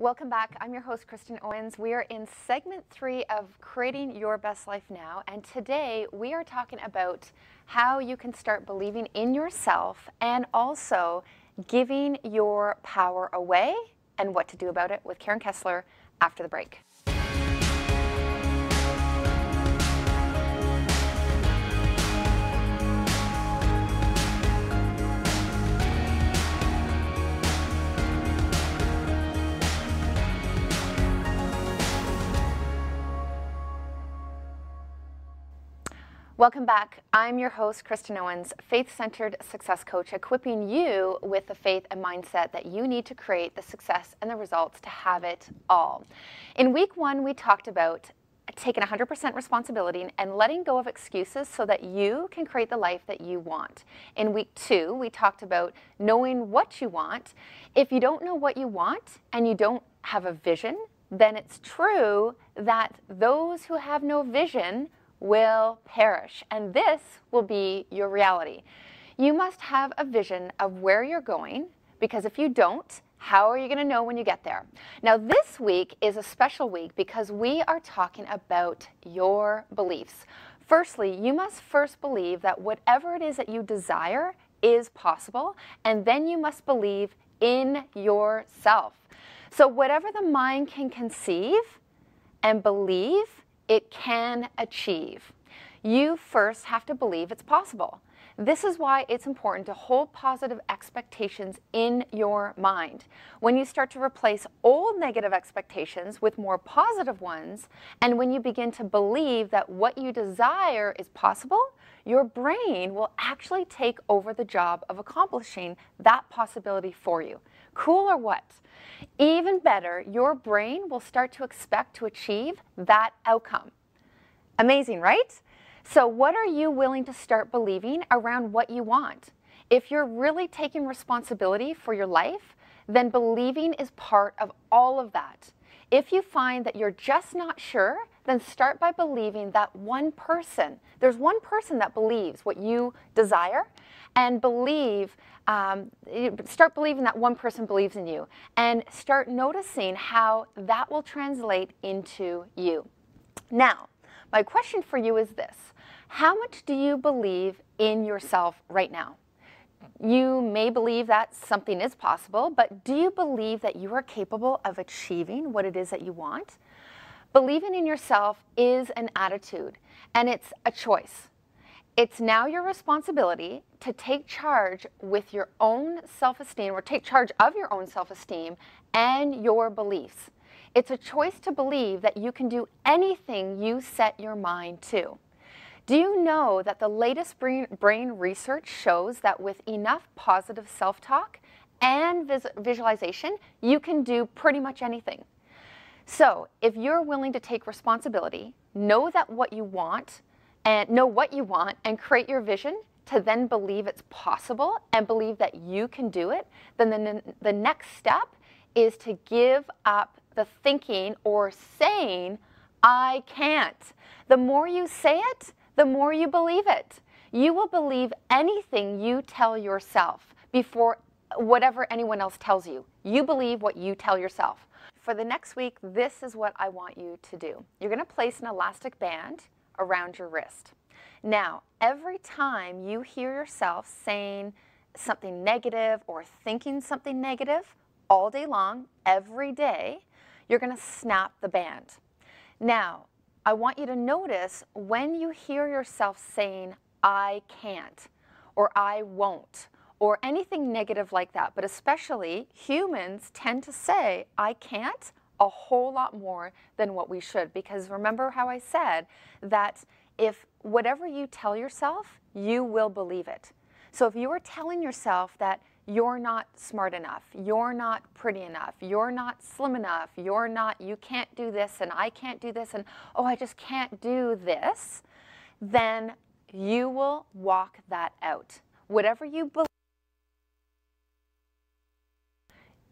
Welcome back. I'm your host, Kristen Owens. We are in segment 3 of Creating Your Best Life Now, and today we are talking about how you can start believing in yourself and also giving your power away and what to do about it with Karen Kessler after the break. Welcome back. I'm your host, Kristen Owens, faith-centered success coach, equipping you with the faith and mindset that you need to create the success and the results to have it all. In week 1, we talked about taking 100% responsibility and letting go of excuses so that you can create the life that you want. In week 2, we talked about knowing what you want. If you don't know what you want and you don't have a vision, then it's true that those who have no vision will perish, and this will be your reality. You must have a vision of where you're going, because if you don't, how are you going to know when you get there? Now, this week is a special week because we are talking about your beliefs. Firstly, you must first believe that whatever it is that you desire is possible, and then you must believe in yourself. So whatever the mind can conceive and believe, it can achieve. You first have to believe it's possible. This is why it's important to hold positive expectations in your mind. When you start to replace old negative expectations with more positive ones, and when you begin to believe that what you desire is possible, your brain will actually take over the job of accomplishing that possibility for you. Cool or what? Even better, your brain will start to expect to achieve that outcome. Amazing, right? So what are you willing to start believing around what you want? If you're really taking responsibility for your life, then believing is part of all of that. If you find that you're just not sure, then start by believing that one person, there's one person that believes what you desire, and start believing that one person believes in you, and start noticing how that will translate into you. Now, my question for you is this: how much do you believe in yourself right now? You may believe that something is possible, but do you believe that you are capable of achieving what it is that you want? Believing in yourself is an attitude, and it's a choice. It's now your responsibility to take charge with your own self-esteem, or take charge of your own self-esteem and your beliefs. It's a choice to believe that you can do anything you set your mind to. Do you know that the latest brain research shows that with enough positive self-talk and visualization, you can do pretty much anything? So if you're willing to take responsibility, know what you want and create your vision to then believe it's possible and believe that you can do it, then the next step is to give up the thinking or saying, I can't. The more you say it, the more you believe it. You will believe anything you tell yourself before whatever anyone else tells you. You believe what you tell yourself. For the next week, this is what I want you to do. You're going to place an elastic band around your wrist. Now, every time you hear yourself saying something negative or thinking something negative all day long, every day, you're going to snap the band. Now, I want you to notice when you hear yourself saying, I can't, or I won't, or anything negative like that, but especially humans tend to say, I can't, a whole lot more than what we should, because remember how I said that if whatever you tell yourself, you will believe it. So if you are telling yourself that you're not smart enough, you're not pretty enough, you're not slim enough, you can't do this, and I can't do this, and oh, I just can't do this, then you will walk that out. Whatever you believe,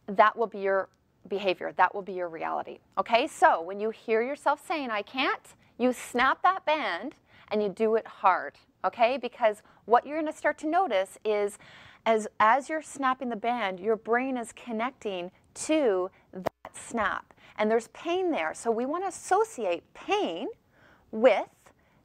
that will be your behavior, that will be your reality. Okay, so when you hear yourself saying, I can't, you snap that band and you do it hard, okay? Because what you're going to start to notice is as you're snapping the band, your brain is connecting to that snap. And there's pain there. So we want to associate pain with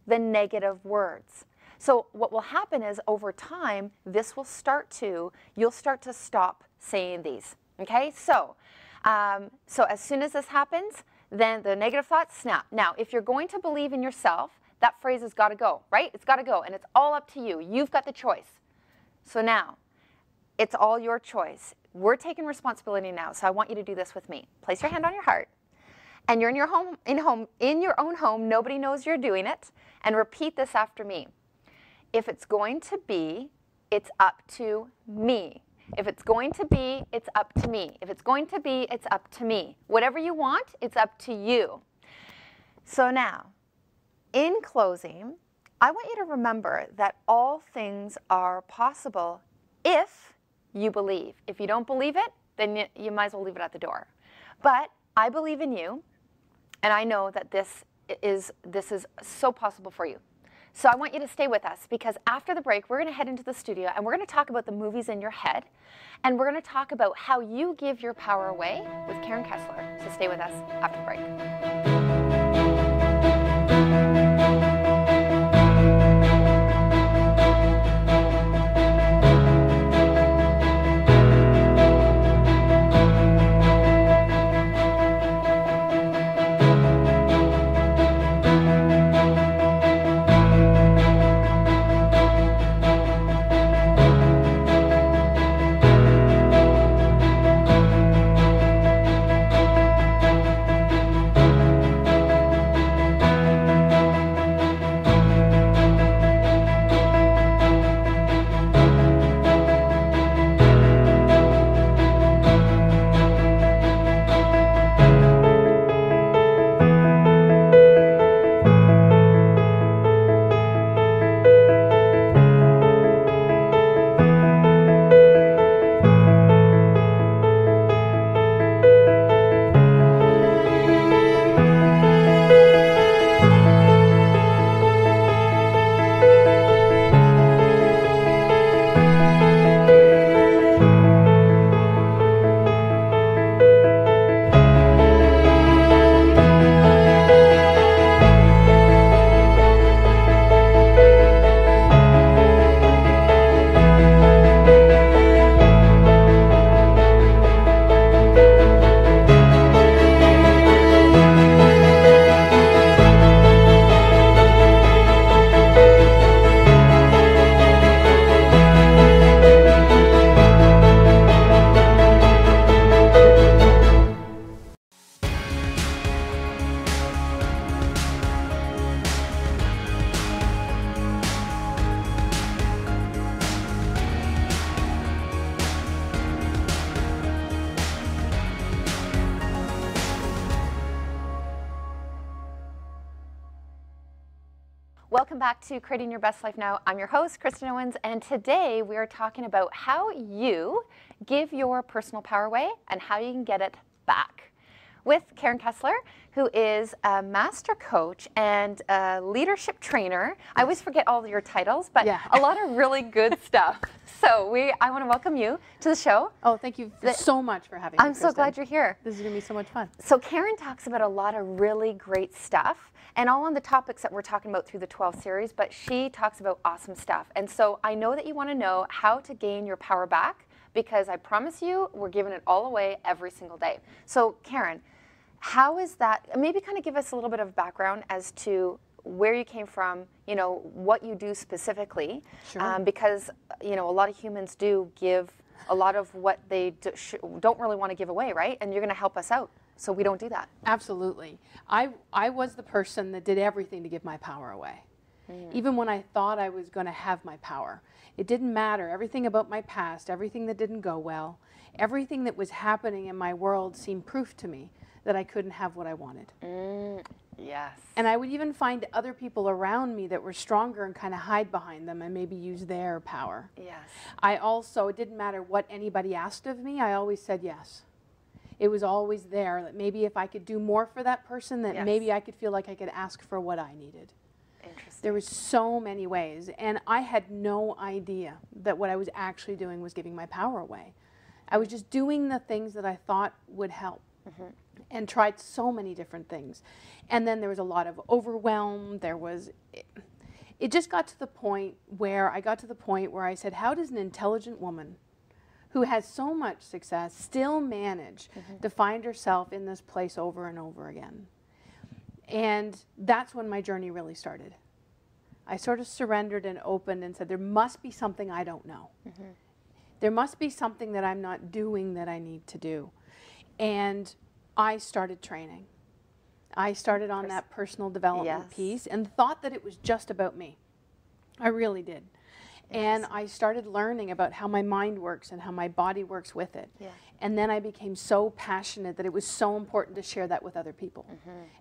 the negative words. So what will happen is over time, this will start to, you'll start to stop saying these. Okay, so as soon as this happens, then the negative thoughts snap. Now, if you're going to believe in yourself, that phrase has got to go, right? It's got to go, and it's all up to you. You've got the choice. So now, it's all your choice. We're taking responsibility now, so I want you to do this with me. Place your hand on your heart, and you're in your own home. Nobody knows you're doing it, and repeat this after me. If it's going to be, it's up to me. If it's going to be, it's up to me. If it's going to be, it's up to me. Whatever you want, it's up to you. So now, in closing, I want you to remember that all things are possible if you believe. If you don't believe it, then you might as well leave it at the door. But I believe in you, and I know that this is so possible for you. So I want you to stay with us, because after the break, we're going to head into the studio and we're going to talk about the movies in your head, and we're going to talk about how you give your power away with Karen Kessler. So stay with us after the break. Welcome back to Creating Your Best Life Now. I'm your host, Kristen Owens, and today we are talking about how you give your personal power away and how you can get it back with Karen Kessler, who is a master coach and a leadership trainer. I always forget all of your titles, but a lot of really good stuff. So I want to welcome you to the show. Oh, thank you so much for having me, I'm so glad you're here. This is going to be so much fun. So Karen talks about a lot of really great stuff, and all on the topics that we're talking about through the 12 series, but she talks about awesome stuff. And so I know that you want to know how to gain your power back, because I promise you, we're giving it all away every single day. So Karen, how is that? Maybe kind of give us a little bit of background as to where you came from, you know, what you do specifically, because, you know, a lot of humans do give a lot of what they don't really want to give away, right? And you're going to help us out so we don't do that. Absolutely. I was the person that did everything to give my power away. Even when I thought I was going to have my power. It didn't matter. Everything about my past, everything that didn't go well, everything that was happening in my world seemed proof to me that I couldn't have what I wanted. Yes. And I would even find other people around me that were stronger and kind of hide behind them and maybe use their power. Yes. I also, it didn't matter what anybody asked of me, I always said yes. It was always there that maybe if I could do more for that person, that maybe I could feel like I could ask for what I needed. Interesting. There was so many ways, and I had no idea that what I was actually doing was giving my power away. I was just doing the things that I thought would help. and tried so many different things. And then there was a lot of overwhelm. It just got to the point where I said, how does an intelligent woman who has so much success still manage to find herself in this place over and over again? And that's when my journey really started. I sort of surrendered and opened and said, there must be something I don't know. There must be something that I'm not doing that I need to do. And I started training. I started on that personal development piece and thought that it was just about me. I really did. And I started learning about how my mind works and how my body works with it. And then I became so passionate that it was so important to share that with other people.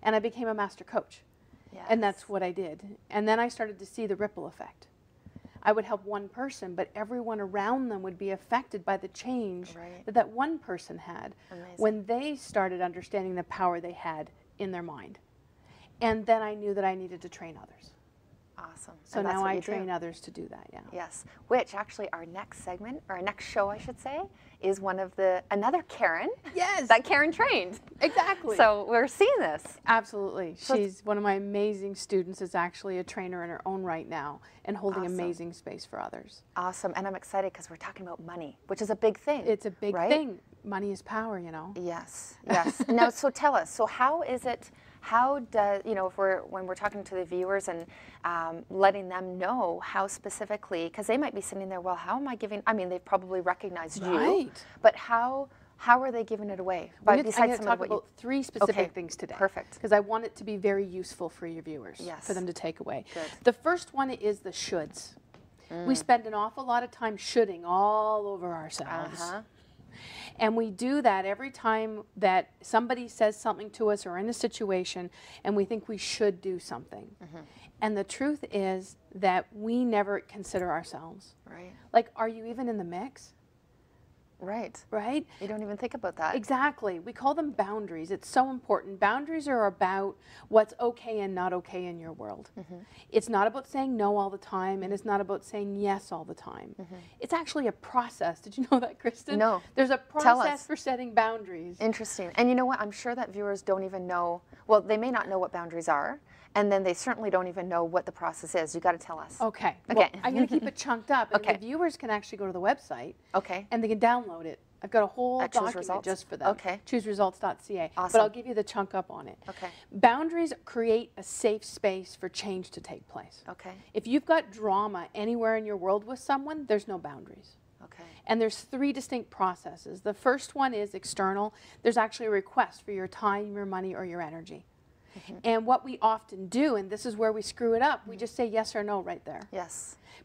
And I became a master coach. And that's what I did. And then I started to see the ripple effect. I would help one person, but everyone around them would be affected by the change that that one person had when they started understanding the power they had in their mind. And then I knew that I needed to train others. Awesome. So now I train others to do that, Yes, which actually our next segment, or our next show I should say, is another Karen. Yes. That Karen trained. Exactly. So we're seeing this. Absolutely. She's one of my amazing students, is actually a trainer in her own right now and holding amazing space for others. Awesome. And I'm excited because we're talking about money, which is a big thing. It's a big thing. Money is power, you know. Yes, yes. Now, so tell us, so how is it, how does, you know, when we're talking to the viewers and letting them know how specifically, because they might be sitting there, well, how am I giving, I mean, they've probably recognized you, but how are they giving it away? I'm going to talk about 3 specific things today. Perfect. Because I want it to be very useful for your viewers, for them to take away. Good. The first one is the shoulds. We spend an awful lot of time shoulding all over ourselves. And we do that every time that somebody says something to us or in a situation and we think we should do something. And the truth is that we never consider ourselves. Like, are you even in the mix? Right? You don't even think about that. Exactly. We call them boundaries. It's so important. Boundaries are about what's okay and not okay in your world. It's not about saying no all the time, and it's not about saying yes all the time. It's actually a process. Did you know that, Kristen? No. There's a process for setting boundaries. Interesting. And you know what? I'm sure that viewers don't even know, well, they may not know what boundaries are, and then they certainly don't even know what the process is. You got to tell us. Okay. Well, I'm going to keep it chunked up, and the viewers can actually go to the website. And they can download it. I've got a whole document just for them. ChooseResults.ca. Awesome. But I'll give you the chunk up on it. Boundaries create a safe space for change to take place. If you've got drama anywhere in your world with someone, there's no boundaries. And there's 3 distinct processes. The first one is external. There's actually a request for your time, your money, or your energy. And what we often do, and this is where we screw it up, we just say yes or no right there.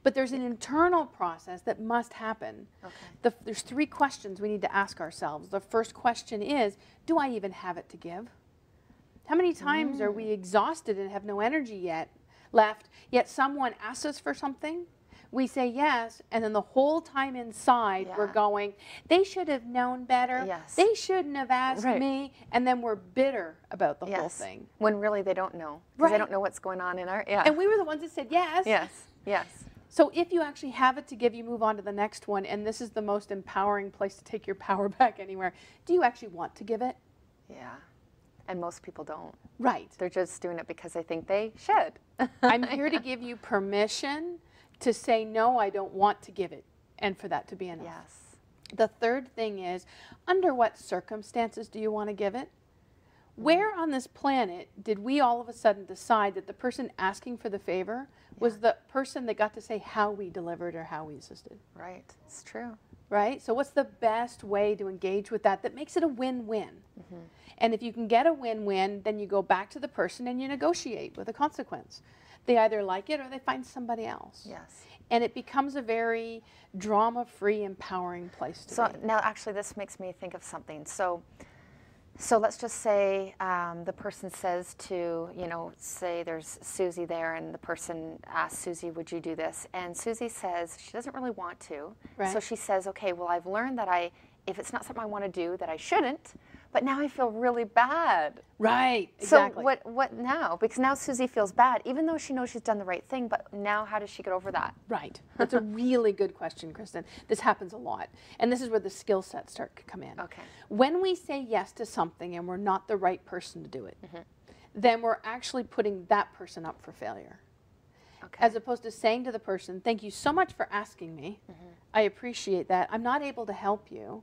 But there's an internal process that must happen. There's 3 questions we need to ask ourselves. The first question is, do I even have it to give? How many times are we exhausted and have no energy left, yet someone asks us for something? We say yes, and then the whole time inside we're going, they should have known better, they shouldn't have asked me, and then we're bitter about the whole thing. When really they don't know, because they don't know what's going on in our, And we were the ones that said yes. So if you actually have it to give, you move on to the next one, and this is the most empowering place to take your power back anywhere. Do you actually want to give it? And most people don't. They're just doing it because they think they should. I'm here to give you permission to say, no, I don't want to give it, and for that to be enough. The third thing is, under what circumstances do you want to give it? Where on this planet did we all of a sudden decide that the person asking for the favor was the person that got to say how we delivered or how we assisted? It's true. So what's the best way to engage with that makes it a win-win? And if you can get a win-win, then you go back to the person and you negotiate with a consequence. They either like it or they find somebody else. And it becomes a very drama-free, empowering place to be. Now, actually, this makes me think of something. So let's just say the person says to, say there's Susie there, and the person asks Susie, would you do this? And Susie says she doesn't really want to. So she says, okay, well, I've learned that if it's not something I want to do, that I shouldn't, but now I feel really bad. Right, exactly. So what now? Because now Susie feels bad, even though she knows she's done the right thing, but now how does she get over that? Right. That's a really good question, Kristen. This happens a lot. And this is where the skill sets start to come in. Okay. When we say yes to something and we're not the right person to do it, then we're actually putting that person up for failure. Okay. As opposed to saying to the person, thank you so much for asking me. I appreciate that. I'm not able to help you.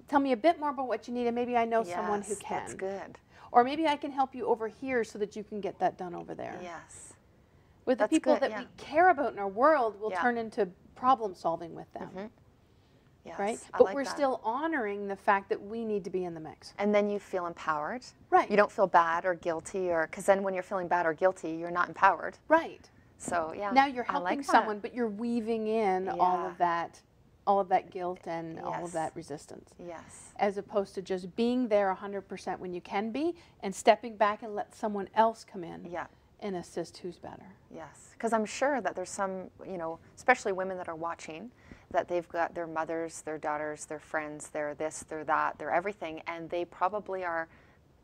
Tell me a bit more about what you need, and maybe I know someone who can. That's good. Or maybe I can help you over here so that you can get that done over there. Yes. With the people that we care about in our world, we'll turn into problem solving with them. Yes, right? I But like we're that. still honoring the fact that we need to be in the mix. And then you feel empowered. Right. You don't feel bad or guilty, or because then when you're feeling bad or guilty, you're not empowered. Right. So yeah. Now you're I helping like someone, but you're weaving in all of that guilt and all of that resistance. Yes. As opposed to just being there 100% when you can be, and stepping back and let someone else come in and assist who's better. Yes. Because I'm sure that there's some, especially women that are watching, that they've got their mothers, their daughters, their friends, their this, their that, their everything, and they probably are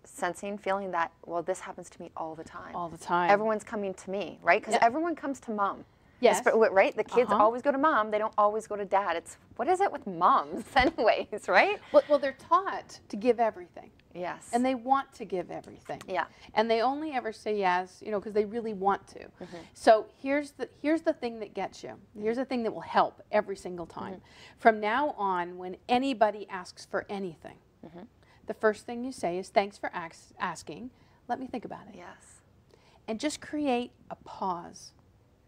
sensing, feeling that, well, this happens to me all the time. All the time. Everyone's coming to me, right? Because everyone comes to mom. Yes. Right? The kids always go to mom. They don't always go to dad. It's, what is it with moms anyways, right? Well, they're taught to give everything. Yes. And they want to give everything. Yeah. And they only ever say yes, because they really want to. So here's the thing that gets you. Here's the thing that will help every single time. From now on, when anybody asks for anything, the first thing you say is, thanks for asking. Let me think about it. Yes. And just create a pause.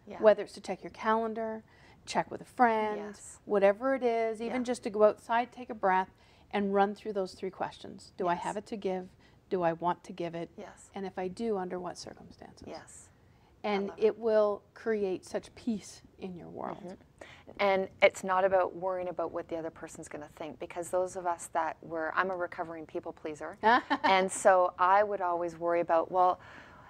Yeah. Whether it's to check your calendar, check with a friend, whatever it is, even just to go outside, take a breath, and run through those 3 questions. Do I have it to give? Do I want to give it? Yes. And if I do, under what circumstances? Yes. And it will create such peace in your world. And it's not about worrying about what the other person's going to think, because those of us that I'm a recovering people pleaser. And so I would always worry about, well,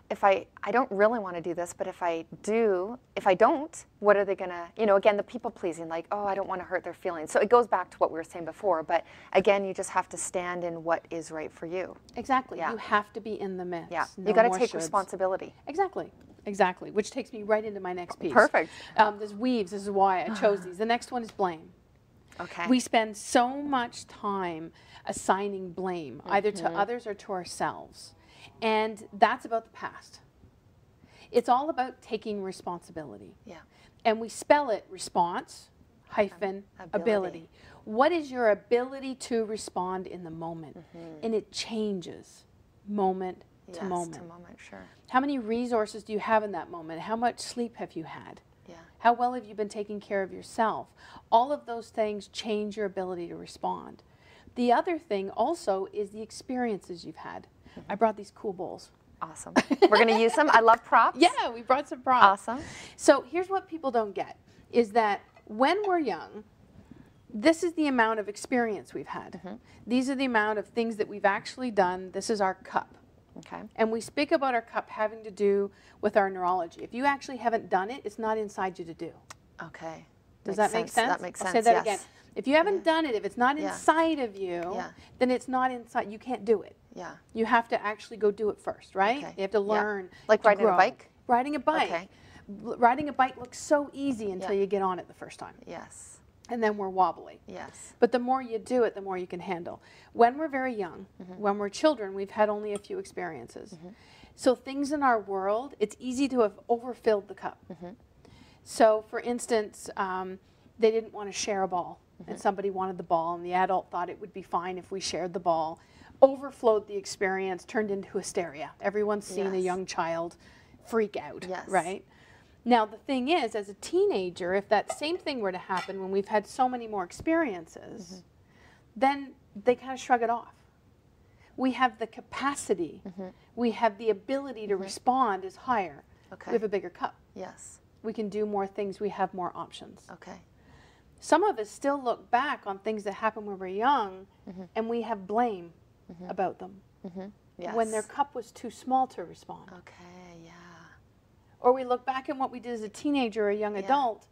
if I don't really want to do this, but if I don't, what are they going to, again, the people pleasing, like, oh, I don't want to hurt their feelings. So it goes back to what we were saying before, but again, you just have to stand in what is right for you. Exactly. You have to be in the mix. Yeah. No You got to more take shoulds. responsibility. Exactly. Exactly. Which takes me right into my next piece. Perfect. This weaves. This is why I chose these. The next one is blame. Okay. We spend so much time assigning blame, either to others or to ourselves. And that's about the past. It's all about taking responsibility. Yeah. And we spell it response hyphen ability. What is your ability to respond in the moment? And it changes moment to moment. To moment, sure. How many resources do you have in that moment? How much sleep have you had? Yeah. How well have you been taking care of yourself? All of those things change your ability to respond. The other thing also is the experiences you've had. I brought these cool bowls. Awesome. We're going to use them. I love props. Yeah, we brought some props. Awesome. So here's what people don't get, is that when we're young, this is the amount of experience we've had. These are the amount of things that we've actually done. This is our cup. Okay. And we speak about our cup having to do with our neurology. If you actually haven't done it, it's not inside you to do. Okay. Does that make sense? That makes sense. I'll say that again. If you haven't done it, if it's not Yeah. inside of you, then it's not inside. You can't do it. Yeah. You have to actually go do it first, right? Okay. You have to learn. Like to riding a grow. bike? Riding a bike. Okay. Riding a bike looks so easy until you get on it the first time. Yes. And then we're wobbly. Yes. But the more you do it, the more you can handle. When we're very young, when we're children, we've had only a few experiences. So things in our world, it's easy to have overfilled the cup. So for instance, they didn't want to share a ball, and somebody wanted the ball, and the adult thought it would be fine if we shared the ball. Overflowed the experience, turned into hysteria. Everyone's seen a young child freak out, right? Now, the thing is, as a teenager, if that same thing were to happen when we've had so many more experiences, then they kind of shrug it off. We have the capacity, we have the ability to respond is higher. Okay. We have a bigger cup. Yes. We can do more things, we have more options. Okay. Some of us still look back on things that happened when we were young, and we have blame about them. Yes. When their cup was too small to respond. Okay, yeah. Or we look back at what we did as a teenager or a young adult,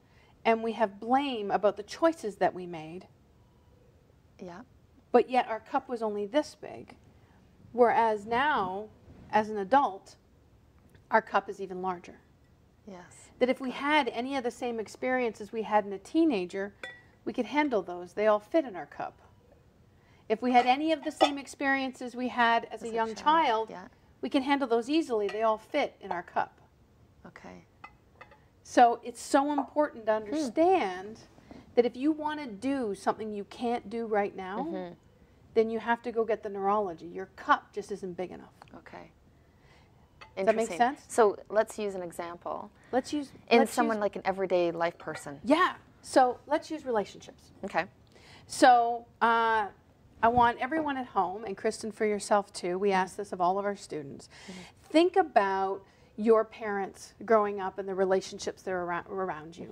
and we have blame about the choices that we made. Yeah. but yet our cup was only this big. Whereas now, as an adult, our cup is even larger. Yes. That if we had any of the same experiences we had in a teenager, we could handle those. They all fit in our cup. If we had any of the same experiences we had as a young child, yeah. we can handle those easily. They all fit in our cup. Okay. So it's so important to understand that if you want to do something you can't do right now, then you have to go get the neurology. Your cup just isn't big enough. Okay. Does that make sense? So let's use an example. Let's use someone like an everyday life person. Yeah. So let's use relationships. Okay. So I want everyone at home, and Kristen for yourself too, we ask this of all of our students, think about your parents growing up and the relationships that are around you.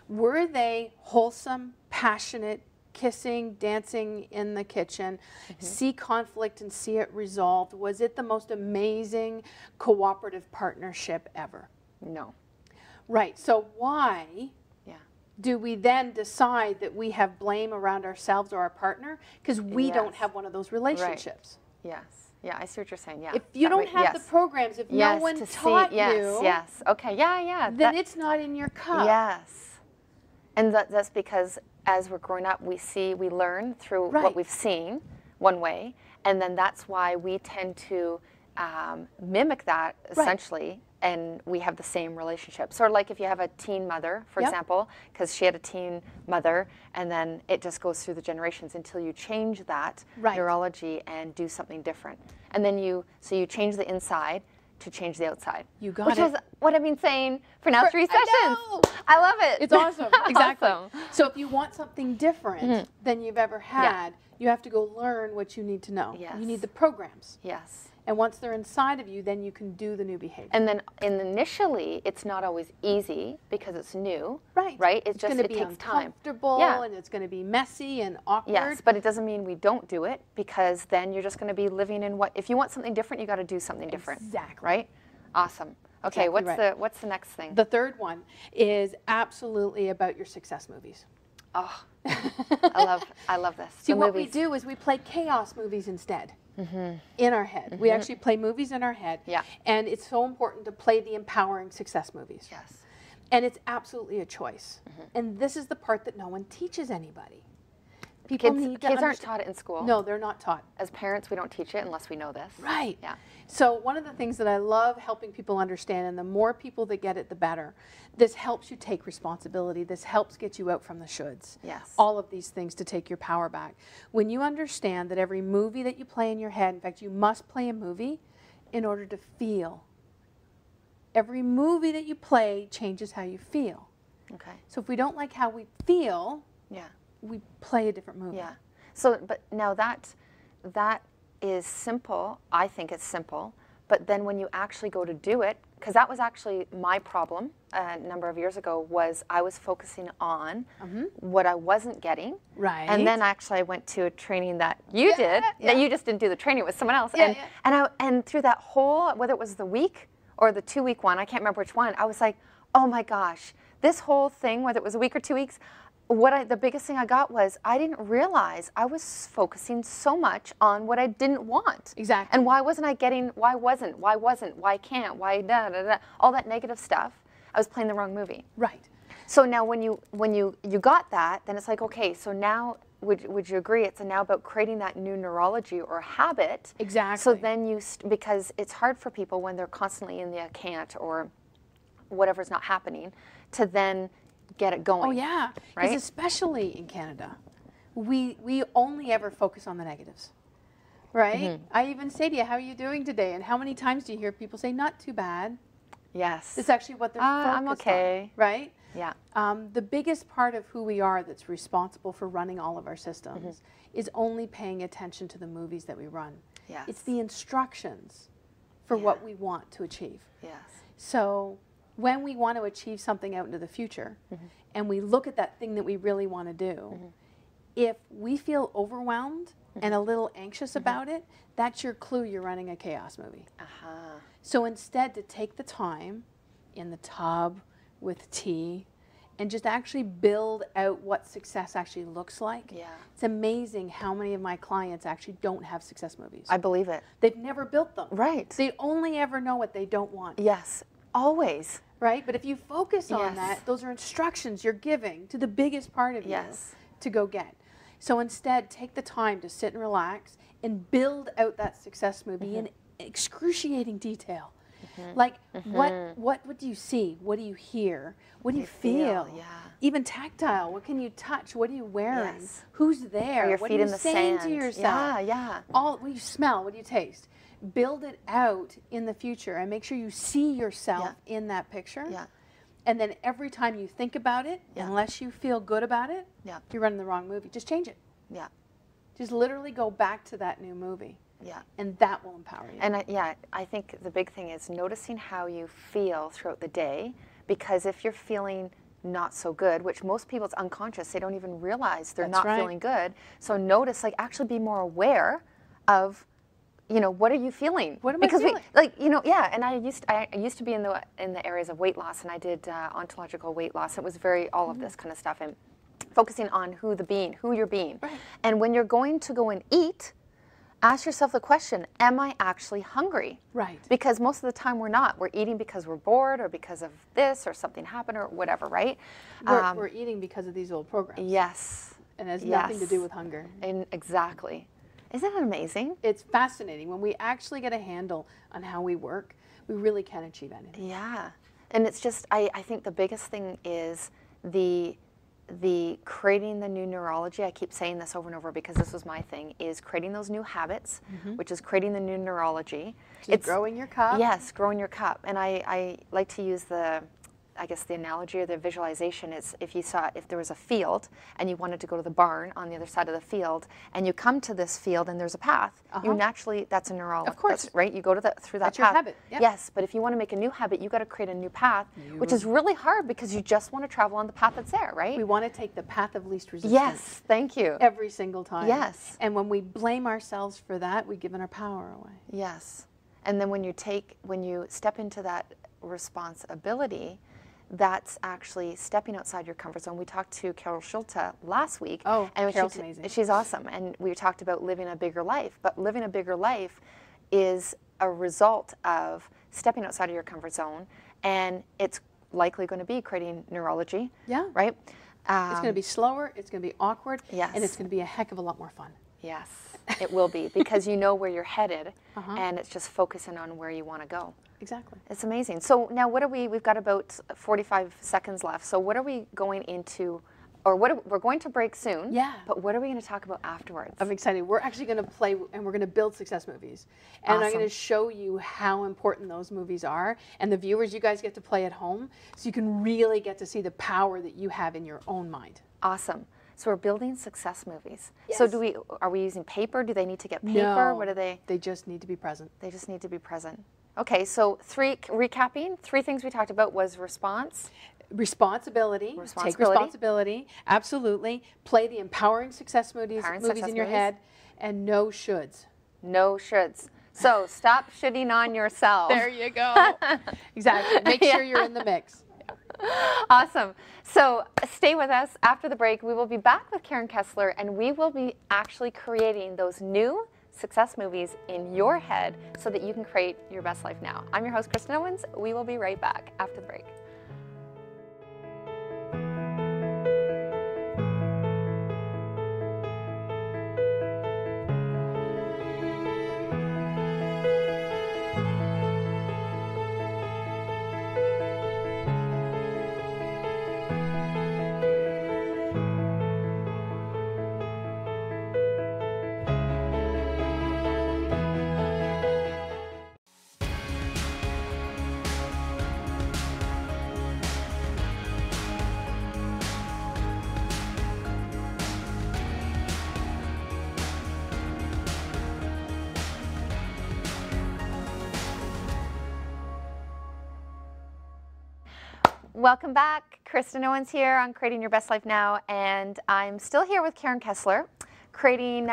Were they wholesome, passionate, kissing, dancing in the kitchen, see conflict and see it resolved? Was it the most amazing cooperative partnership ever? No. Right. So why do we then decide that we have blame around ourselves or our partner? Because we don't have one of those relationships. Right. Yes. Yeah, I see what you're saying. Yeah. If you don't have the programs, if no one taught you, okay, yeah, then it's not in your cup. Yes. And that's because as we're growing up, we learn through what we've seen one way, and then that's why we tend to mimic that essentially, and we have the same relationship. Sort of like if you have a teen mother, for example, because she had a teen mother, and then it just goes through the generations until you change that neurology and do something different. And then you change the inside to change the outside. You got it. Which is what I've been saying for now 3 sessions. I love it. It's awesome. Exactly. Awesome. So if you want something different than you've ever had, you have to go learn what you need to know. Yes. You need the programs. Yes. And once they're inside of you, then you can do the new behavior. And then initially, it's not always easy because it's new. Right. Right? It's just, it takes time. Uncomfortable, and it's going to be messy and awkward. Yes, but it doesn't mean we don't do it, because then you're just going to be living in if you want something different, you got to do something different. Exactly. Right? Awesome. Okay, exactly what's the next thing? The third one is absolutely about your success movies. Oh, I love this. See, what we do is we play chaos movies instead. In our head. We actually play movies in our head. Yeah. And it's so important to play the empowering success movies. Yes. And it's absolutely a choice. And this is the part that no one teaches anybody. Kids aren't taught it in school. No, they're not taught. As parents, we don't teach it unless we know this. Right. Yeah. So one of the things that I love helping people understand, and the more people that get it, the better, this helps you take responsibility. This helps get you out from the shoulds. Yes. All of these things to take your power back. When you understand that every movie that you play in your head, in fact, you must play a movie in order to feel. Every movie that you play changes how you feel. Okay. So if we don't like how we feel, we play a different movie. Yeah. So, but now that is simple. I think it's simple. But then when you actually go to do it, because that was actually my problem a number of years ago, was I was focusing on what I wasn't getting. Right. And then actually I went to a training that you did, that you just didn't do the training, with someone else. And through that whole, whether it was the week or the 2-week one, I can't remember which one, I was like, oh my gosh, this whole thing, whether it was a week or 2 weeks, the biggest thing I got was I didn't realize I was focusing so much on what I didn't want. Exactly. And why can't, why da da da, all that negative stuff. I was playing the wrong movie. Right. So now when you got that, then it's like, okay, so now would you agree it's now about creating that new neurology or habit? Exactly. So then because it's hard for people when they're constantly in the can't or whatever's not happening to then get it going. Oh yeah, right? Because especially in Canada, we only ever focus on the negatives, right? I even say to you, how are you doing today? And how many times do you hear people say, not too bad? Yes. It's actually what they're focused I'm okay. on, right? Yeah. The biggest part of who we are that's responsible for running all of our systems is only paying attention to the movies that we run. Yes. It's the instructions for what we want to achieve. Yes. So when we want to achieve something out into the future, and we look at that thing that we really want to do, if we feel overwhelmed and a little anxious about it, that's your clue you're running a chaos movie. So instead, to take the time in the tub with tea and just actually build out what success actually looks like, Yeah. it's amazing how many of my clients actually don't have success movies. I believe it. They've never built them. Right. They only ever know what they don't want. Yes. Always. Right? But if you focus on Yes. that, those are instructions you're giving to the biggest part of Yes. you to go get. So instead, take the time to sit and relax and build out that success movie in excruciating detail. Like, what do you see? What do you hear? What do you feel? Yeah. Even tactile. What can you touch? What are you wearing? Yes. Who's there? Or your what feet are you in the saying sand. to yourself? Yeah, yeah. What do you smell? What do you taste? Build it out in the future and make sure you see yourself in that picture. Yeah. And then every time you think about it, unless you feel good about it, you're running the wrong movie. Just change it. Yeah. Just literally go back to that new movie. Yeah. And that will empower you. And I think the big thing is noticing how you feel throughout the day, because if you're feeling not so good, which most people, it's unconscious, they don't even realize they're not feeling good. So notice, like, actually be more aware of, you know, what are you feeling? What am I feeling? And I used to be in the areas of weight loss, and I did ontological weight loss. It was very all of this kind of stuff, and focusing on who you're being. Right. And when you're going to go and eat, ask yourself the question, am I actually hungry? Right. Because most of the time we're not. We're eating because we're bored or because of this or something happened or whatever, right? We're eating because of these old programs. Yes. And it has nothing to do with hunger. And exactly. Isn't that amazing? It's fascinating. When we actually get a handle on how we work, we really can achieve anything. Yeah. And it's just, I think the biggest thing is the creating the new neurology. I keep saying this over and over because this was my thing, is creating those new habits, which is creating the new neurology. It's growing your cup. Yes, growing your cup. And I like to use the analogy or the visualization is if there was a field and you wanted to go to the barn on the other side of the field, and you come to this field and there's a path, you naturally, that's a neurology. Of course. Right? You go through that That's path. your habit. Yep. Yes, but if you want to make a new habit, you got to create a new path, which is really hard because you just want to travel on the path that's there, right? We want to take the path of least resistance. Yes, thank you. Every single time. Yes. And when we blame ourselves for that, we've given our power away. Yes. And then when you step into that responsibility, that's actually stepping outside your comfort zone. We talked to Carol Schulte last week. Oh, and Carol's amazing. She's awesome. And we talked about living a bigger life. But living a bigger life is a result of stepping outside of your comfort zone. And it's likely going to be creating neurology. Yeah. Right? It's going to be slower. It's going to be awkward. Yes. And it's going to be a heck of a lot more fun. Yes, it will be, because you know where you're headed, and it's just focusing on where you want to go. Exactly. It's amazing. So now we've got about 45 seconds left. So what are we going into, or we're going to break soon. Yeah. But what are we going to talk about afterwards? I'm excited. We're actually going to play, and we're going to build success movies. And I'm going to show you how important those movies are. And the viewers, you guys get to play at home, so you can really get to see the power that you have in your own mind. Awesome. So we're building success movies. Yes. So are we using paper? Do they need to get paper? No, What are they? They just need to be present. They just need to be present. Okay, so recapping, 3 things we talked about was response. Responsibility. Take responsibility. Absolutely. Play the empowering success movies in your head. And no shoulds. No shoulds. So stop shitting on yourself. There you go. Exactly. Make sure you're in the mix. Awesome. So stay with us. After the break, we will be back with Karen Kessler, and we will be actually creating those new success movies in your head so that you can create your best life now. I'm your host, Kristen Owens. We will be right back after the break. Welcome back. Kristen Owens here on Creating Your Best Life Now, and I'm still here with Karen Kessler, creating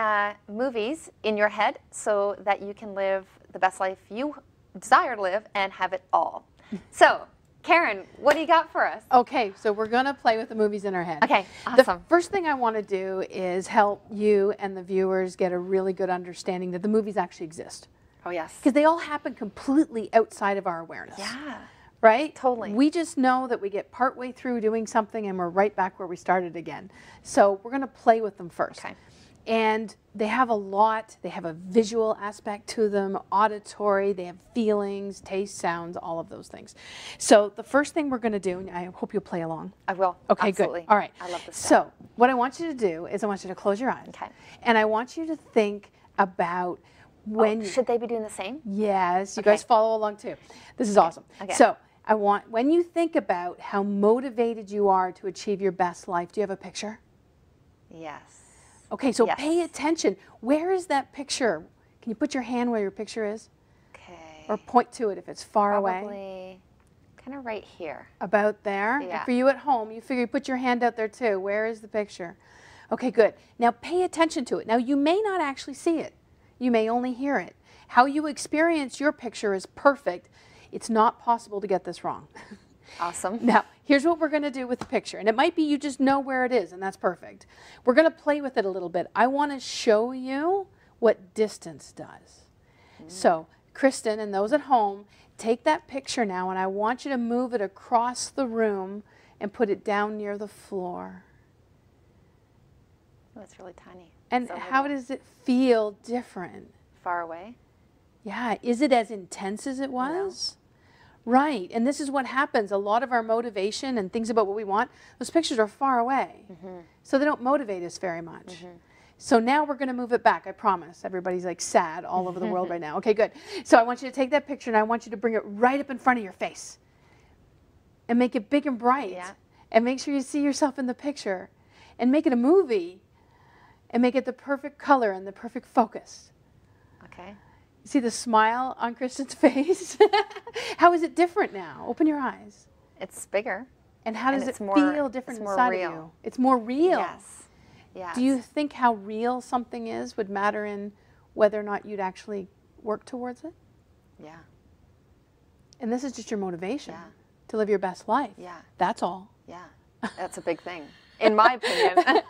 movies in your head so that you can live the best life you desire to live and have it all. So Karen, what do you got for us? Okay, so we're going to play with the movies in our head. Okay, awesome. The first thing I want to do is help you and the viewers get a really good understanding that the movies actually exist. Oh, yes. Because they all happen completely outside of our awareness. Yeah. Right? Totally. We just know that we get partway through doing something and we're right back where we started again. So we're going to play with them first. Okay. And they have a lot. They have a visual aspect to them, auditory, they have feelings, taste, sounds, all of those things. So the first thing we're going to do, and I hope you'll play along. I will. Okay, absolutely. Good. All right. I love this stuff. So what I want you to do is I want you to close your eyes. Okay. And I want you to think about when... should they be doing the same? Yes. You Okay. guys follow along too. This is awesome. Okay. So I want, when you think about how motivated you are to achieve your best life, do you have a picture? Yes. Okay, so Yes. pay attention. Where is that picture? Can you put your hand where your picture is? Okay. Or point to it if it's far away? Probably kind of right here. About there? Yeah. And for you at home, you figure you put your hand out there too. Where is the picture? Okay, good. Now pay attention to it. Now you may not actually see it. You may only hear it. How you experience your picture is perfect. It's not possible to get this wrong. Awesome. Now, here's what we're going to do with the picture. And it might be you just know where it is, and that's perfect. We're going to play with it a little bit. I want to show you what distance does. So, Kristen and those at home, take that picture now, and I want you to move it across the room and put it down near the floor. Oh, it's really tiny. And So how does it feel different? far away? Yeah. Is it as intense as it was? Right. And this is what happens. A lot of our motivation and things about what we want, those pictures are far away. So they don't motivate us very much. So now we're going to move it back, I promise. Everybody's like sad all over the world right now. Okay, good. So I want you to take that picture and I want you to bring it right up in front of your face. And make it big and bright. Yeah. And make sure you see yourself in the picture. And make it a movie. And make it the perfect color and the perfect focus. Okay. See the smile on Kristen's face? How is it different now? Open your eyes. It's bigger. And how does it's it more- feel different it's more inside real. of you? It's more real. Yes. Yes. Do you think how real something is would matter in whether or not you'd actually work towards it? Yeah. And this is just your motivation Yeah. to live your best life. Yeah. That's all. Yeah. That's a big thing, in my opinion.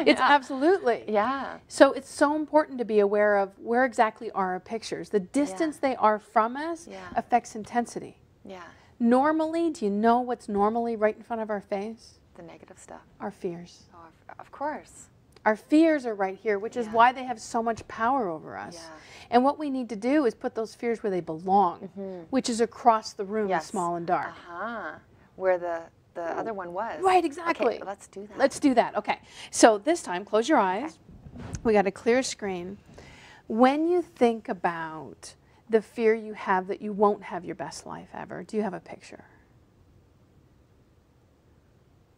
It's absolutely. Yeah. So it's so important to be aware of where exactly are our pictures. The distance they are from us Yeah. affects intensity. Yeah. Normally, do you know what's normally right in front of our face? The negative stuff. Our fears. Oh, of course. Our fears are right here, which is Yeah. why they have so much power over us. Yeah. And what we need to do is put those fears where they belong, which is across the room, Yes. small and dark. Where the other one was. Right, exactly. Okay, let's do that. Let's do that. Okay. So this time, close your eyes. We got a clear screen. When you think about the fear you have that you won't have your best life ever, do you have a picture?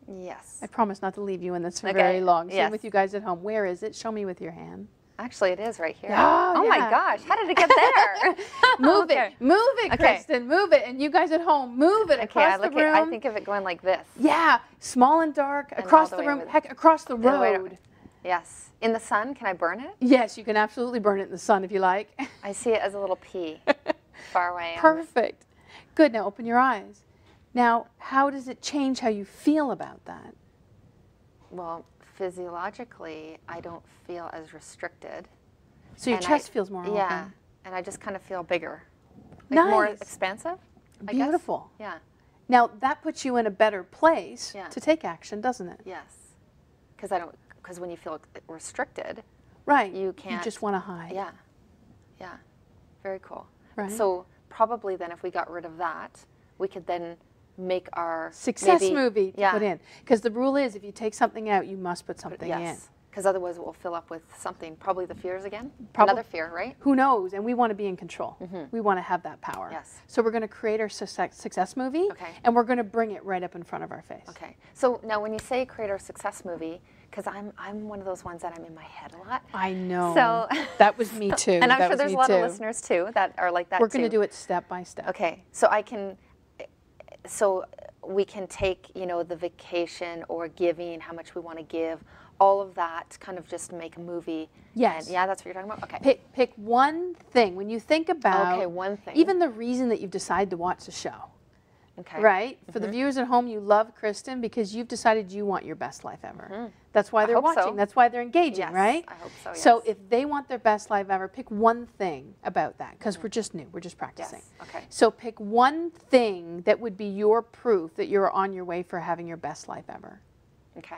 Yes. I promise not to leave you in this for Okay, very long. Same yes. with you guys at home. Where is it? Show me with your hand. Actually, it is right here. Oh, my yeah. gosh. How did it get there? Move Okay. it. Move it, Okay. Kristen. Move it. And you guys at home, move it Okay, across the room. I think of it going like this. Yeah, small and dark, And across all the the way room, over heck, across the the way to- road. Yes. In the sun, can I burn it? Yes, you can absolutely burn it in the sun if you like. I see it as a little pea far away. Perfect. Good, now open your eyes. Now, how does it change how you feel about that? Well, physiologically, I don't feel as restricted. So your And chest feels more Yeah, open. and I just kind of feel bigger. Like more Nice. expansive, I guess. Beautiful. Yeah, Now, that puts you in a better place Yeah. to take action, doesn't it? yes. Because when you feel restricted, Right. you can't. You just want to hide. Yeah, yeah. Very cool. Right. So probably then if we got rid of that, we could then make our Success maybe- movie to yeah. put in. Because the rule is if you take something out, you must put something in. Yes, because otherwise it will fill up with something, probably the fears again. Probably. Another fear, right? Who knows? And we want to be in control. We want to have that power. Yes. So we're going to create our success movie, Okay. and we're going to bring it right up in front of our face. Okay. So now when you say create our success movie, because I'm one of those ones that I'm in my head a lot. I know. So that was me too. And I'm That sure was there's me a lot of too. listeners too that are like that We're too. going to do it step by step. Okay. So so we can take, the vacation or giving, how much we want to give, all of that, kind of just make a movie. Yes. And, yeah, that's what you're talking about? Okay. Pick one thing. When you think about Okay, one thing. even the reason that you've decided to watch the show, Okay. Right? For the viewers at home, you love Kristen because you've decided you want your best life ever. That's why they're watching. So. That's why they're engaging, Yes, right? I hope so, yes. So if they want their best life ever, pick one thing about that, because we're just new. We're just practicing. Yes. Okay. So pick one thing that would be your proof that you're on your way for having your best life ever. Okay.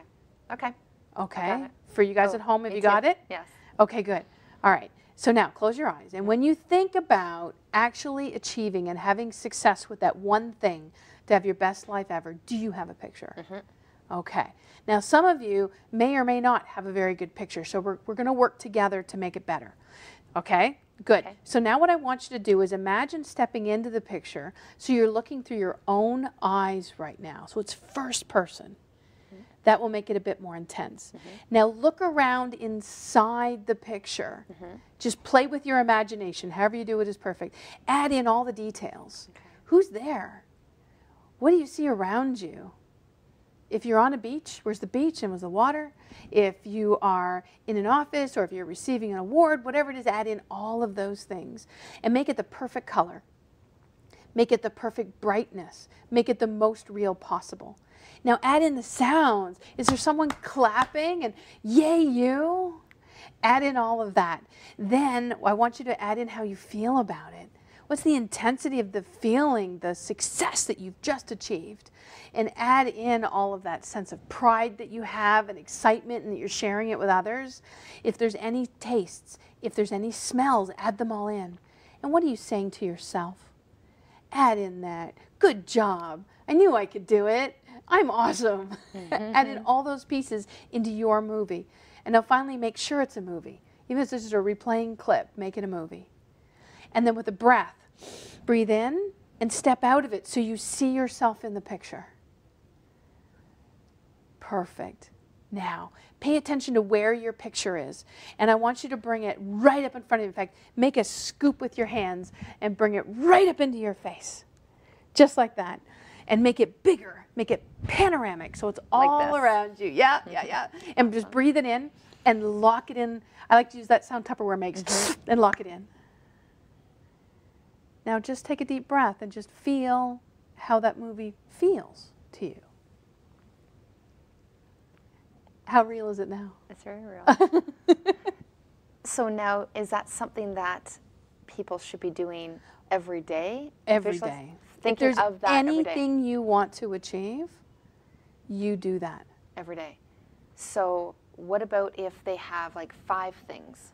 Okay. Okay? For you guys at home, have you got it? Yes. Okay, good. All right. So now close your eyes. And when you think about actually achieving and having success with that one thing to have your best life ever, do you have a picture? Okay. Now some of you may or may not have a very good picture, so we're going to work together to make it better. Okay? Good. Okay. So now what I want you to do is imagine stepping into the picture so you're looking through your own eyes right now. So it's first person. That will make it a bit more intense. Now look around inside the picture. Just play with your imagination. However you do it is perfect. Add in all the details. Who's there? What do you see around you? If you're on a beach, where's the beach and where's the water? If you are in an office or if you're receiving an award, whatever it is, add in all of those things and make it the perfect color. Make it the perfect brightness. Make it the most real possible. Now add in the sounds. Is there someone clapping and yay you? Add in all of that. Then I want you to add in how you feel about it. What's the intensity of the feeling, the success that you've just achieved? And add in all of that sense of pride that you have and excitement and that you're sharing it with others. If there's any tastes, if there's any smells, add them all in. And what are you saying to yourself? Add in that, good job, I knew I could do it, I'm awesome. Add in all those pieces into your movie. And now finally make sure it's a movie. Even if this is a replaying clip, make it a movie. And then with a breath, breathe in and step out of it so you see yourself in the picture. Perfect. Now, pay attention to where your picture is. And I want you to bring it right up in front of you. In fact, make a scoop with your hands and bring it right up into your face. Just like that. And make it bigger. Make it panoramic so it's all around you. Yeah, yeah, yeah. And just breathe it in and lock it in. I like to use that sound Tupperware makes and lock it in. Now just take a deep breath and just feel how that movie feels to you. How real is it now? It's very real. So now, is that something that people should be doing every day? Every day. Thinking of that every day. Anything you want to achieve, you do that. Every day. So what about if they have like 5 things?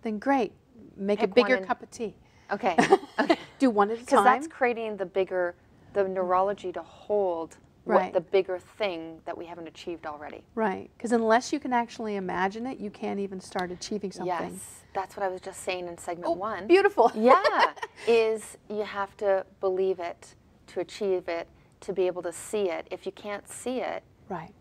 Then great. Make Pick a bigger one cup of tea. Okay. Okay. Do one at a time. Because that's creating the neurology to hold what the bigger thing that we haven't achieved already. Right. Because unless you can actually imagine it, you can't even start achieving something. Yes. That's what I was just saying in segment 1. Beautiful. Yeah. Is you have to believe it to achieve it, to be able to see it. If you can't see it. Right.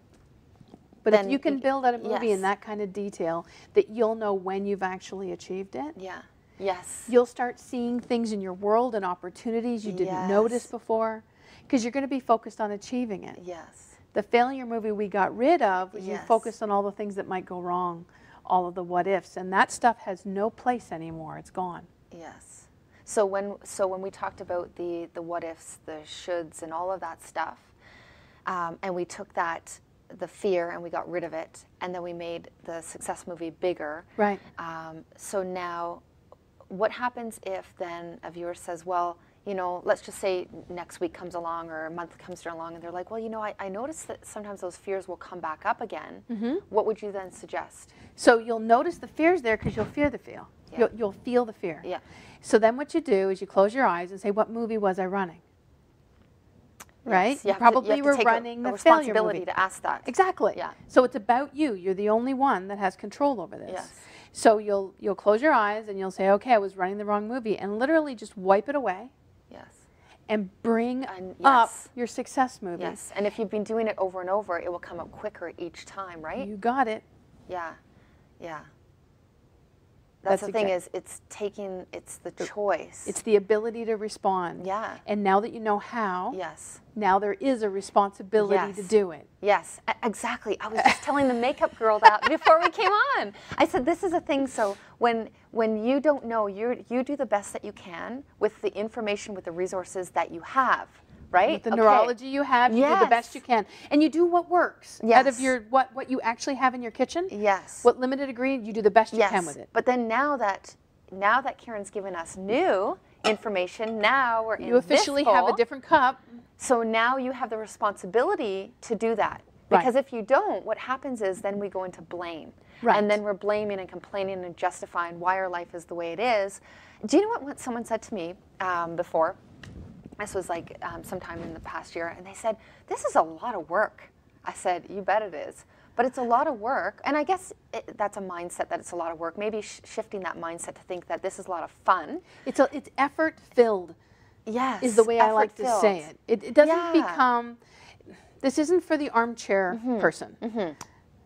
But if you can build out a movie in that kind of detail that you'll know when you've actually achieved it. Yeah. Yes. You'll start seeing things in your world and opportunities you didn't notice before because you're going to be focused on achieving it. Yes. The failure movie we got rid of was you focused on all the things that might go wrong, all of the what ifs, and that stuff has no place anymore. It's gone. Yes. So when we talked about the what ifs, the shoulds, and all of that stuff, and we took the fear and we got rid of it, and then we made the success movie bigger. Right. So now, what happens if then a viewer says, well, you know, let's just say next week comes along or a month comes along and they're like, well, you know, I noticed that sometimes those fears will come back up again. What would you then suggest? So you'll notice the fears there because you'll feel the feel. Yeah. You'll feel the fear. Yeah. So then what you do is you close your eyes and say, what movie was I running? Right? Yes. You probably were take running a the failure responsibility movie. to ask that. Exactly. Yeah. So it's about you. You're the only one that has control over this. Yes. So you'll close your eyes and you'll say, okay, I was running the wrong movie, and literally just wipe it away. Yes. And bring up your success movie. Yes. And if you've been doing it over and over, it will come up quicker each time, right? You got it. Yeah. Yeah. That's the thing is, it's the choice. It's the ability to respond. Yeah. And now that you know how, yes. Now there is a responsibility to do it. Yes, exactly. I was just telling the makeup girl that before we came on. I said, this is a thing, so when you don't know, you do the best that you can with the information, with the resources that you have, right? With the Okay. neurology you have, you do the best you can. And you do what works out of your what you actually have in your kitchen. Yes. What limited degree, you do the best you can with it. But then now that Karen's given us new information, now we're in You officially this have a bowl. different cup. So now you have the responsibility to do that. Because if you don't, what happens is then we go into blame. Right. And then we're blaming and complaining and justifying why our life is the way it is. Do you know what someone said to me before? This was like sometime in the past year, and they said, this is a lot of work. I said, you bet it is. But it's a lot of work, and I guess that's a mindset that it's a lot of work. Maybe shifting that mindset to think that this is a lot of fun. It's effort-filled. Yes. Is the way I like to say it. It doesn't become, this isn't for the armchair person.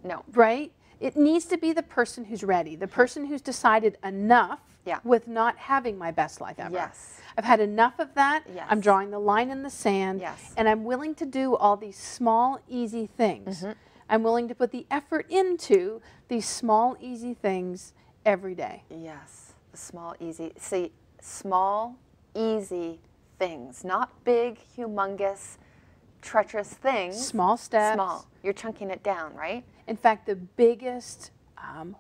No. Right? It needs to be the person who's ready, the person who's decided enough with not having my best life ever. Yes. I've had enough of that. Yes. I'm drawing the line in the sand. Yes. And I'm willing to do all these small, easy things. I'm willing to put the effort into these small, easy things every day. Yes. The small, easy. See, small, easy things. Not big, humongous, treacherous things. Small steps. Small. You're chunking it down, right? In fact, the biggest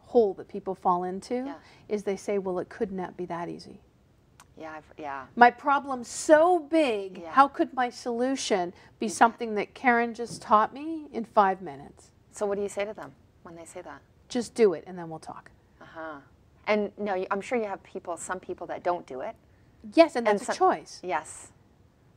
hole that people fall into is they say, well, it could not be that easy. Yeah. My problem's so big, how could my solution be something that Karen just taught me in 5 minutes? So what do you say to them when they say that? Just do it, and then we'll talk. And no, I'm sure you have some people that don't do it. Yes, and that's a choice. Yes.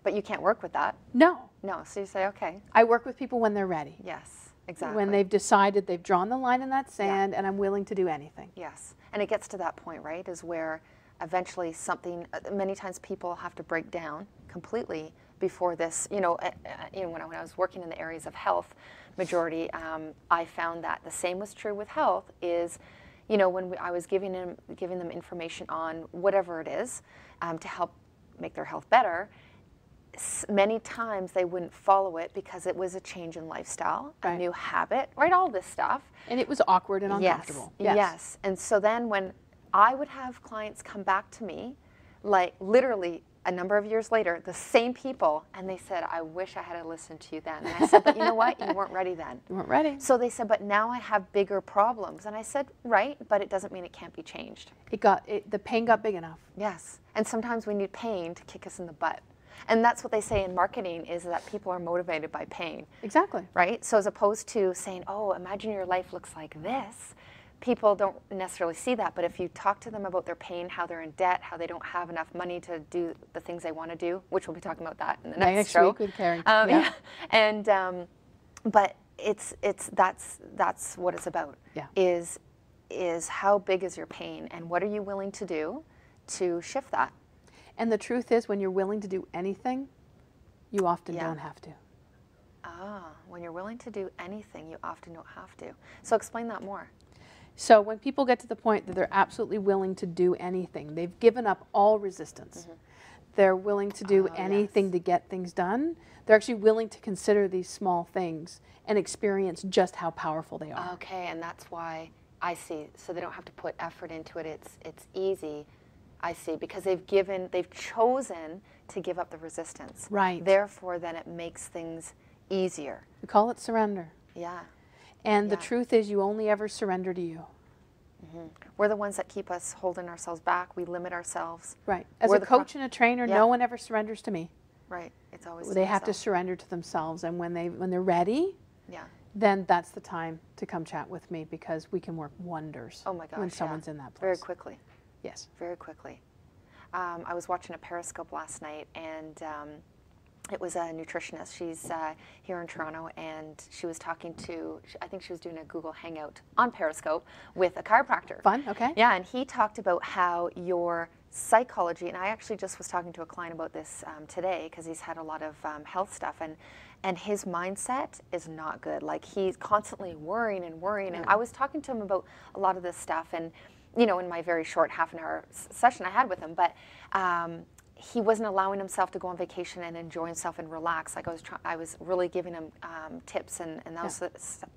But you can't work with that. No. No, so you say, okay. I work with people when they're ready. Yes, exactly. When they've decided they've drawn the line in that sand, and I'm willing to do anything. Yes, and it gets to that point, right, is where eventually many times people have to break down completely before this. When I was working in the areas of health, majority, I found that the same was true with health is, when I was giving them information on whatever it is to help make their health better, many times they wouldn't follow it because it was a change in lifestyle, a new habit, right, all this stuff. And it was awkward and uncomfortable. Yes. And so then when I would have clients come back to me, like literally a number of years later, the same people, and they said, I wish I had listened to you then. And I said, but you know what? You weren't ready then. You weren't ready. So they said, but now I have bigger problems. And I said, right, but it doesn't mean it can't be changed. The pain got big enough. Yes. And sometimes we need pain to kick us in the butt. And that's what they say in marketing is that people are motivated by pain. Exactly. Right? So as opposed to saying, oh, imagine your life looks like this, people don't necessarily see that. But if you talk to them about their pain, how they're in debt, how they don't have enough money to do the things they want to do, which we'll be talking about that in the next show. Week with Karen. And but that's what it's about. Yeah. Is how big is your pain and what are you willing to do to shift that? And the truth is, when you're willing to do anything, you often don't have to. When you're willing to do anything, you often don't have to. So explain that more. So when people get to the point that they're absolutely willing to do anything, they've given up all resistance. They're willing to do anything to get things done. They're actually willing to consider these small things and experience just how powerful they are. Okay, and that's why I see. So they don't have to put effort into it. It's easy. I see, because they've chosen to give up the resistance. Right. Therefore, then it makes things easier. We call it surrender. Yeah. And the truth is, you only ever surrender to you. We're the ones that keep us holding ourselves back. We limit ourselves. Right. As a coach and a trainer, no one ever surrenders to me. Right. It's always they have to surrender to themselves, and when they're ready, then that's the time to come chat with me, because we can work wonders. Oh my gosh, when someone's in that place. Very quickly. Yes. Very quickly. I was watching a Periscope last night, and it was a nutritionist. She's here in Toronto, and she was talking to, I think she was doing a Google Hangout on Periscope with a chiropractor. Fun, okay. Yeah, and he talked about how your psychology, and I actually just was talking to a client about this today, because he's had a lot of health stuff, and his mindset is not good. Like, he's constantly worrying, and I was talking to him about a lot of this stuff, and in my very short half-an-hour session I had with him, but he wasn't allowing himself to go on vacation and enjoy himself and relax. Like, I was really giving him tips and those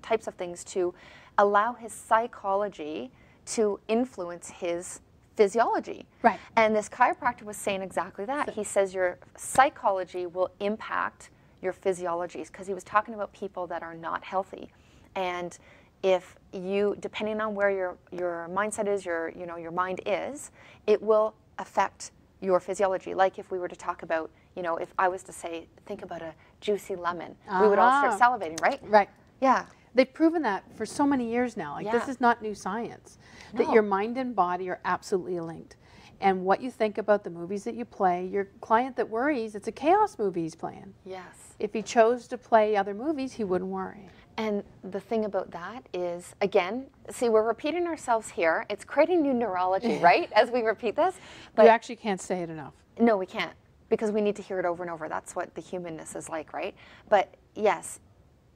types of things to allow his psychology to influence his physiology. Right. And this chiropractor was saying exactly that. He says your psychology will impact your physiologies, because he was talking about people that are not healthy. And if you, depending on where your mindset is, your mind is, it will affect your physiology. Like if we were to talk about, if I was to say, think about a juicy lemon, we would all start salivating, right? Right. Yeah. They've proven that for so many years now. Like, this is not new science. No. That your mind and body are absolutely linked. And what you think about the movies that you play, your client that worries, it's a chaos movie he's playing. Yes. If he chose to play other movies, he wouldn't worry. And the thing about that is, again, see, we're repeating ourselves here. It's creating new neurology, right, as we repeat this. But you actually can't say it enough. No, we can't, because we need to hear it over and over. That's what the humanness is like, right? But yes,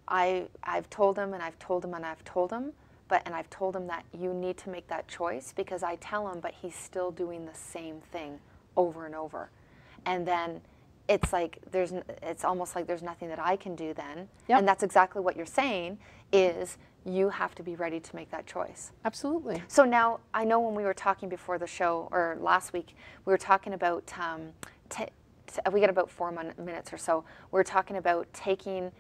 I've told him and I've told him and I've told him, and I've told him that you need to make that choice, because I tell him, but he's still doing the same thing over and over. And then it's like it's almost like there's nothing that I can do then. Yep. And that's exactly what you're saying, is you have to be ready to make that choice. Absolutely. So now, I know when we were talking before the show, or last week, we were talking about, we got about 4 minutes or so, we were talking about taking,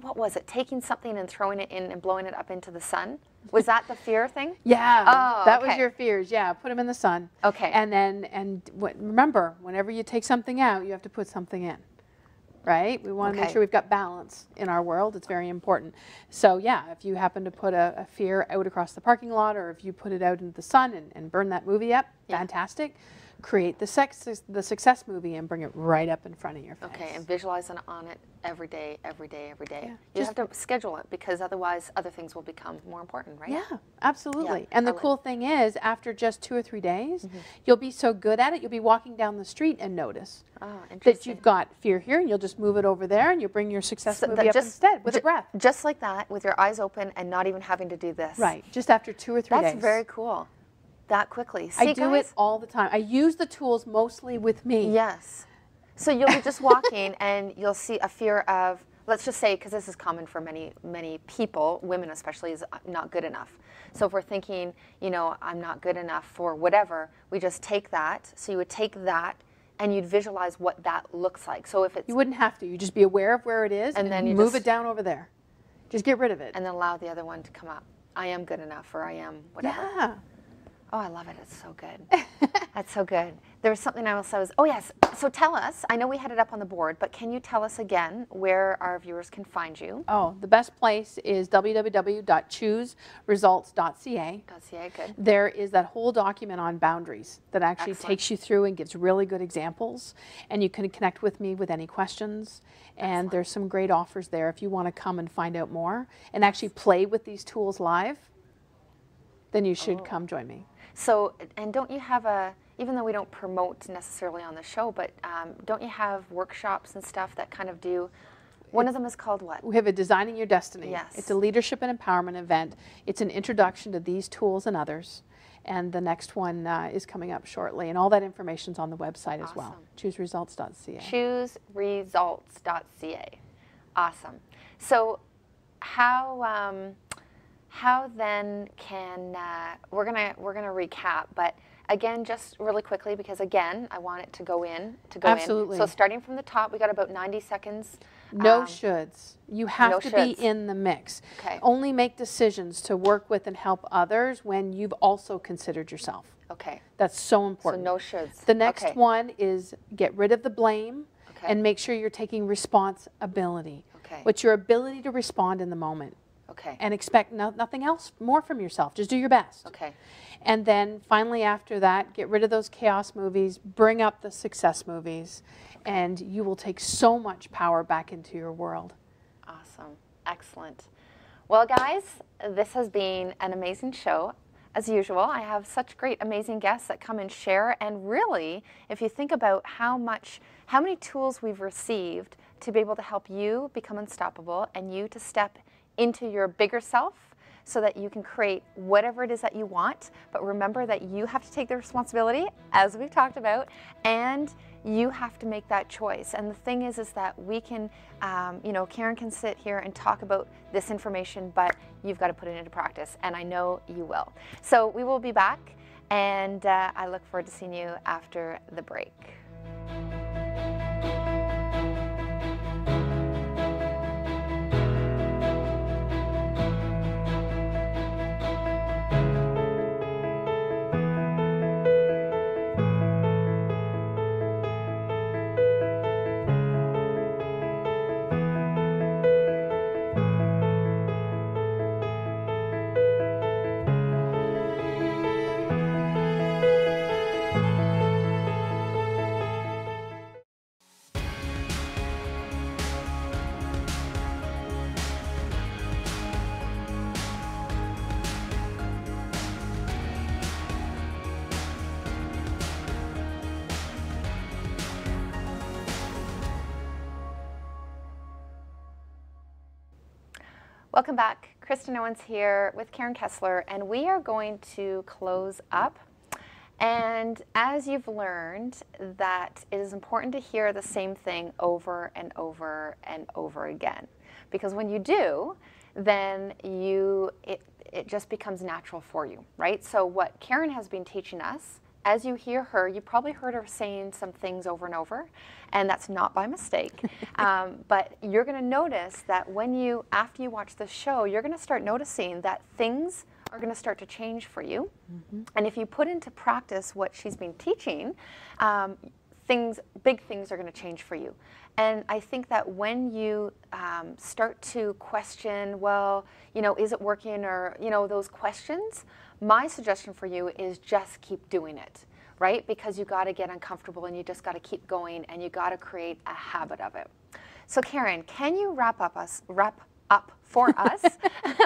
what was it? Taking something and throwing it in and blowing it up into the sun? Was that the fear thing? Yeah, oh, that was your fears. Yeah, put them in the sun. Okay. And then, remember, whenever you take something out, you have to put something in, right? We want to make sure we've got balance in our world. It's very important. So yeah, if you happen to put a fear out across the parking lot, or if you put it out into the sun and burn that movie up, fantastic. Create the success movie and bring it right up in front of your face. Okay, and visualize on it every day, every day, every day. Yeah. You have to schedule it, because otherwise other things will become more important, right? Yeah, absolutely. Yeah, and the cool thing is, after just 2 or 3 days, you'll be so good at it, you'll be walking down the street and notice that you've got fear here, and you'll just move it over there, and you'll bring your success movie up instead with a breath. Just like that, with your eyes open and not even having to do this. Right, just after 2 or 3 days. That's very cool. That quickly. See, I do it all the time. I use the tools mostly with me. Yes. So you'll be just walking and you'll see a fear of, let's just say, because this is common for many people, women especially, is not good enough. So if we're thinking, I'm not good enough for whatever, we just take that. So you would take that and you'd visualize what that looks like. So if it's... You wouldn't have to. You just be aware of where it is, and then you move it down over there. Just get rid of it. And then allow the other one to come up. I am good enough, or I am whatever. Yeah. Oh, I love it. It's so good. That's so good. There was something else oh yes. So tell us, I know we had it up on the board, but can you tell us again where our viewers can find you? Oh, the best place is www.chooseresults.ca. Good. There is that whole document on boundaries that actually takes you through and gives really good examples. And you can connect with me with any questions. And there's some great offers there if you want to come and find out more and actually play with these tools live, then you should come join me. So, and don't you have even though we don't promote necessarily on the show, but don't you have workshops and stuff that kind of do, one of them is called what? We have a Designing Your Destiny. Yes. It's a leadership and empowerment event. It's an introduction to these tools and others. And the next one is coming up shortly. And all that information's on the website as well. ChooseResults.ca. ChooseResults.ca. Awesome. So how then can we're gonna recap, but again, just really quickly, because again, I want it to go in. Absolutely. So starting from the top, we got about 90 seconds. No shoulds. You have to be in the mix. Okay. Only make decisions to work with and help others when you've also considered yourself. Okay. That's so important. So no shoulds. The next one is get rid of the blame and make sure you're taking responsibility. Okay. What's your ability to respond in the moment. Okay. And expect nothing else more from yourself. Just do your best. Okay. And then finally after that, get rid of those chaos movies, bring up the success movies, and you will take so much power back into your world. Awesome. Excellent. Well, guys, this has been an amazing show. As usual, I have such great, amazing guests that come and share. And really, if you think about how many tools we've received to be able to help you become unstoppable and you to step into your bigger self so that you can create whatever it is that you want. But remember that you have to take the responsibility, as we've talked about, and you have to make that choice. And the thing is that we can, Karen can sit here and talk about this information, but you've got to put it into practice, and I know you will. So we will be back And I look forward to seeing you after the break. Welcome back. Kristen Owens here with Karen Kessler, and we are going to close up. And as you've learned, that it is important to hear the same thing over and over and over again, because when you do, then it just becomes natural for you, right? So what Karen has been teaching us, as you hear her, you probably heard her saying some things over and over, and that's not by mistake. But you're going to notice that after you watch the show, you're going to start noticing that things are going to start to change for you. Mm-hmm. And if you put into practice what she's been teaching, big things are going to change for you. And I think that when you start to question, well, is it working, or, those questions, my suggestion for you is just keep doing it, right? Because you got to get uncomfortable, and you just got to keep going, and you got to create a habit of it. So Karen, can you wrap up for us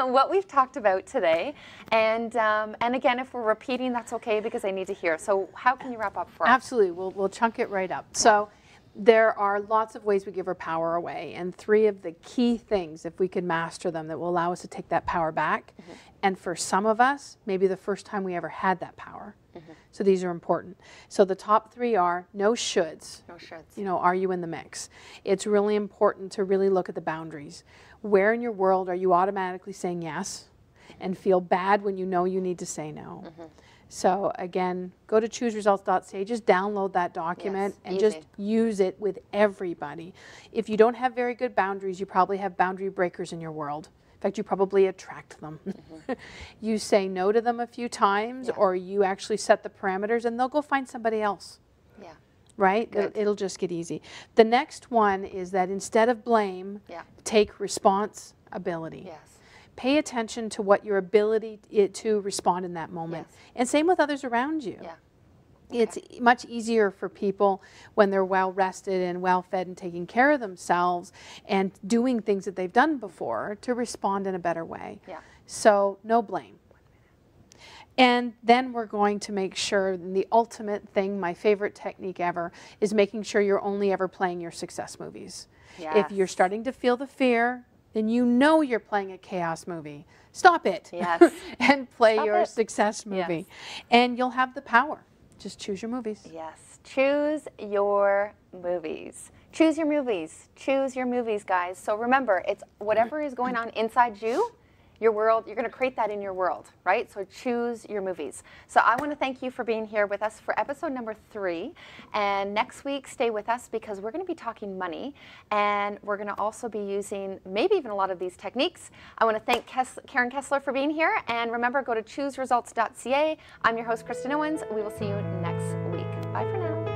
what we've talked about today? And again, if we're repeating, that's okay, because I need to hear. So how can you wrap up for us? Absolutely. We'll chunk it right up. So there are lots of ways we give our power away, and 3 of the key things, if we could master them, that will allow us to take that power back. Mm-hmm. And for some of us, maybe the first time we ever had that power. Mm-hmm. So these are important. So the top 3 are no shoulds. No shoulds. Are you in the mix? It's really important to really look at the boundaries. Where in your world are you automatically saying yes and feel bad when you know you need to say no? Mm-hmm. So again, go to chooseresults.ca, just download that document, and just use it with everybody. If you don't have very good boundaries, you probably have boundary breakers in your world. In fact, you probably attract them. Mm-hmm. You say no to them a few times, or you actually set the parameters, and they'll go find somebody else. Yeah. Right? It'll just get easy. The next one is that instead of blame, take responsibility. Yes. Pay attention to what your ability to respond in that moment. Yes. And same with others around you. Yeah. Okay. It's much easier for people when they're well rested and well fed and taking care of themselves and doing things that they've done before to respond in a better way. Yeah. So no blame. And then we're going to make sure, the ultimate thing, my favorite technique ever, is making sure you're only ever playing your success movies. Yes. If you're starting to feel the fear, then you're playing a chaos movie. Stop it. Yes. And play your success movie. Yes. And you'll have the power. Just choose your movies. Yes. Choose your movies. Choose your movies. Choose your movies, guys. So remember, it's whatever is going on inside you, your world, you're going to create that in your world, right? So choose your movies. So I want to thank you for being here with us for episode number 3. And next week, stay with us, because we're going to be talking money, and we're going to also be using maybe even a lot of these techniques. I want to thank Karen Kessler for being here. And remember, go to chooseresults.ca. I'm your host, Kristen Owens. We will see you next week. Bye for now.